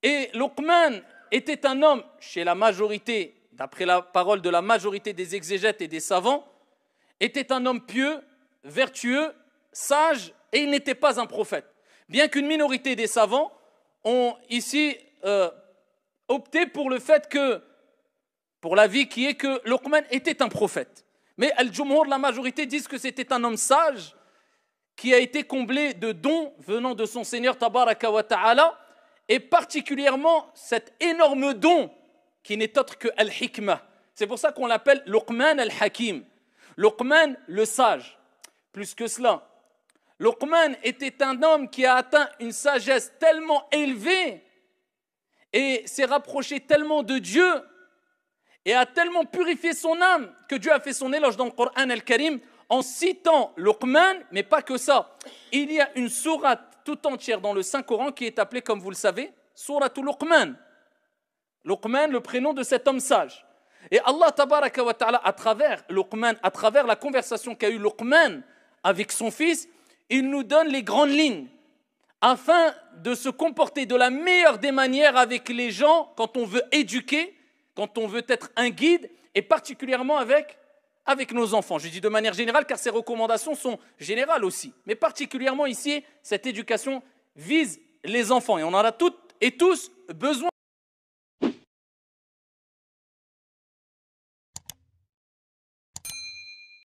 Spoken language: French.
Et Luqman était un homme, chez la majorité, d'après la parole de la majorité des exégètes et des savants, était un homme pieux, vertueux, sage, et il n'était pas un prophète. Bien qu'une minorité des savants ont ici opté pour le fait que, pour l'avis qui est que Luqman était un prophète. Mais Al-Jumhur, la majorité, disent que c'était un homme sage qui a été comblé de dons venant de son Seigneur Tabaraka wa Ta'ala, et particulièrement cet énorme don qui n'est autre que Al-Hikmah. C'est pour ça qu'on l'appelle Luqman Al-Hakim, Luqman le sage. Plus que cela, Luqman était un homme qui a atteint une sagesse tellement élevée et s'est rapproché tellement de Dieu et a tellement purifié son âme que Dieu a fait son éloge dans le Coran Al-Karim en citant Luqman, mais pas que ça. Il y a une sourate tout entière dans le Saint-Coran qui est appelée, comme vous le savez, Souratul Luqman. Luqman, le prénom de cet homme sage. Et Allah Tabaraka wa Ta'ala, à travers Luqman, à travers la conversation qu'a eue Luqman avec son fils, il nous donne les grandes lignes afin de se comporter de la meilleure des manières avec les gens quand on veut éduquer, quand on veut être un guide, et particulièrement avec nos enfants. Je dis de manière générale car ces recommandations sont générales aussi. Mais particulièrement ici, cette éducation vise les enfants et on en a toutes et tous besoin.